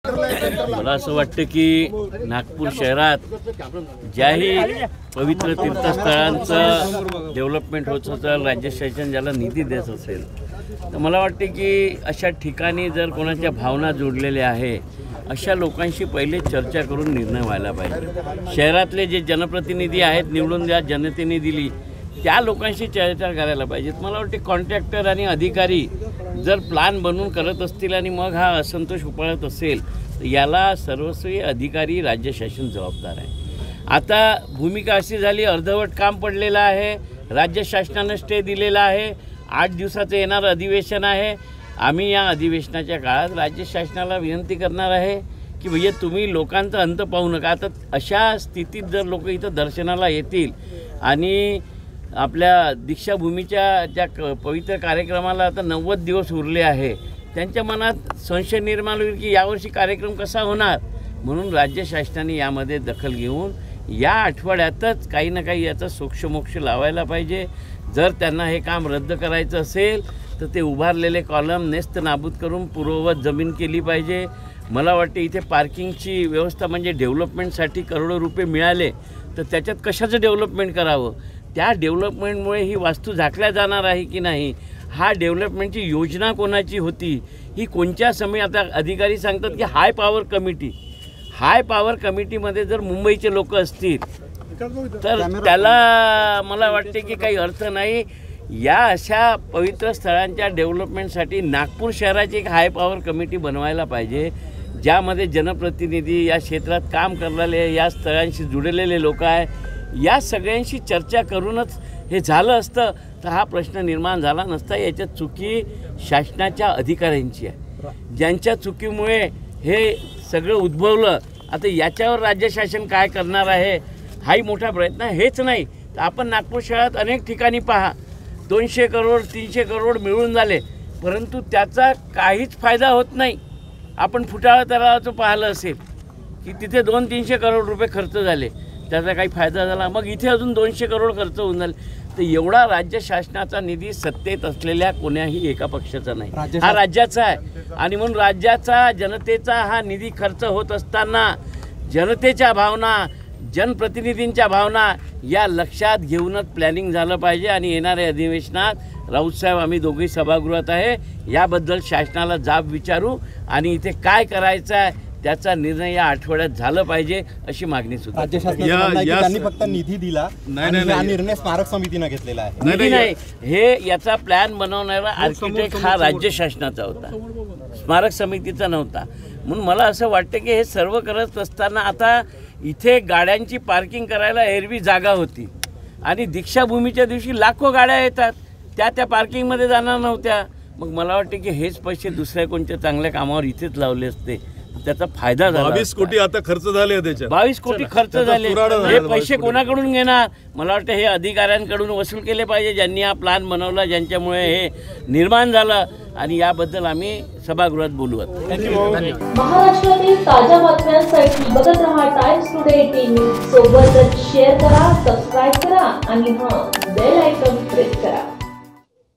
मला असं वाटतं की नागपूर शहरात ज्याही पवित्र तीर्थस्थळांचं डेव्हलपमेंट होत असेल, राज्य शासन ज्याला निधी देत असेल, तर मला वाटते की अशा ठिकाणी जर कोणाच्या भावना जोडलेल्या आहे अशा लोकांशी पहिले चर्चा करून निर्णय व्हायला पाहिजे। शहरातले जे जनप्रतिनिधी आहेत, निवडून ज्या जनतेने दिली त्या लोकांशी चर्चा करायला पाहिजेत। मला वाटते कॉन्ट्रॅक्टर आणि अधिकारी जर प्लॅन बनवून करत असतील आणि मग हा असंतोष उफाळत असेल तर याला सर्वस्वी अधिकारी राज्य शासन जबाबदार आहे। आता भूमिका अशी झाली, अर्धवट काम पडलेलं आहे, राज्य शासनानं स्टे दिलेला आहे, 8 दिवसाचं येणारं अधिवेशन आहे। आम्ही या अधिवेशनाच्या काळात राज्य शासनाला विनंती करणार आहे की भैया तुम्ही लोकांचा अंत पाहू नका। आता अशा स्थितीत जर लोक इथं दर्शनाला येतील आणि आपल्या दीक्षाभूमीच्या ज्या पवित्र कार्यक्रमाला आता 90 दिवस उरले आहे, त्यांच्या मनात संशय निर्माण होईल की यावर्षी कार्यक्रम कसा होणार। म्हणून राज्य शासनाने यामध्ये दखल घेऊन या आठवड्यातच काही ना काही याचा सोक्षमोक्ष लावायला पाहिजे। जर त्यांना हे काम रद्द करायचं असेल तर ते उभारलेले कॉलम नेस्त नाबूद करून पूर्ववत जमीन केली पाहिजे। मला वाटते इथे पार्किंगची व्यवस्था म्हणजे डेव्हलपमेंटसाठी करोडो रुपये मिळाले तर त्याच्यात कशाचं डेव्हलपमेंट करावं, त्या डेव्हलपमेंटमुळे ही वास्तू झाकल्या जाणार आहे की नाही, हा डेव्हलपमेंटची योजना कोणाची होती, ही कोणत्या समय। आता अधिकारी सांगतात की हाय पॉवर कमिटीमध्ये जर मुंबईचे लोक असतील तर त्याला मला वाटते की काही अर्थ नाही। या अशा पवित्र स्थळांच्या डेव्हलपमेंटसाठी नागपूर शहराची एक हाय पॉवर कमिटी बनवायला पाहिजे, ज्यामध्ये जनप्रतिनिधी, या क्षेत्रात काम करणारे, या स्थळांशी जुळलेले लोक आहे, या सगळ्यांशी चर्चा करूनच हे झालं असतं तर हा प्रश्न निर्माण झाला नसता। याच्यात चुकी शासनाच्या अधिकाऱ्यांची आहे, ज्यांच्या चुकीमुळे हे सगळं उद्भवलं। आता याच्यावर राज्य शासन काय करणार आहे हाही मोठा प्रयत्न। हेच नाही तर आपण नागपूर शहरात अनेक ठिकाणी पहा 200 करोड 300 करोड मिळून झाले, परंतु त्याचा काहीच फायदा होत नाही। आपण फुटाळा तलावाचं पाहिलं असेल की तिथे 200-300 करोड रुपये खर्च झाले, त्याचा काही फायदा झाला, मग इथे अजून 200 करोड खर्च होऊन झाले। तर एवढा राज्य शासनाचा निधी सत्तेत असलेल्या कोण्याही एका पक्षाचा नाही, हा राज्याचा आहे। आणि म्हणून राज्याचा, जनतेचा हा निधी खर्च होत असताना जनतेच्या भावना, जनप्रतिनिधींच्या भावना या लक्षात घेऊनच प्लॅनिंग झालं पाहिजे। आणि येणाऱ्या अधिवेशनात राऊतसाहेब आम्ही दोघेही सभागृहात आहे, याबद्दल शासनाला जाब विचारू आणि इथे काय करायचं आहे त्याचा निर्णय या आठवड्यात झालं पाहिजे अशी मागणी सुद्धा राज्य शासनाने फक्त निधी दिला आणि हा निर्णय स्मारक समितीने घेतलेला आहे। निधी नाही, हे याचा प्लॅन बनवणारा आर्किटेक्ट हा राज्य शासनाचा होता, स्मारक समितीचा नव्हता। म्हणून मला असं वाटतं की हे सर्व करत असताना आता इथे गाड्यांची पार्किंग करायला एरवी जागा होती आणि दीक्षाभूमीच्या दिवशी लाखो गाड्या येतात, त्या पार्किंगमध्ये जाणार नव्हत्या। मग मला वाटतं की हेच पैसे दुसऱ्या कोणत्या चांगल्या कामावर इथेच लावले असते, त्याचा फायदा झाला। 22 कोटी आता खर्च झाले, त्याच्यात 22 कोटी खर्च झाले, हे पैसे कोणाकडून घेणार। मला वाटतं हे अधिकाऱ्यांकडून वसूल केले पाहिजे, ज्यांनी हा प्लॅन बनवला, ज्यांच्यामुळे हे निर्माण झालं, आणि याबद्दल आम्ही सभागृहात बोलू। महाराष्ट्रातील ताज्या बातम्यांसाठी बघत रहा टाइम्स टुडे टीव्ही, सोबतच शेअर करा, सबस्क्राइब करा आणि बेल आयकॉन प्रेस करा।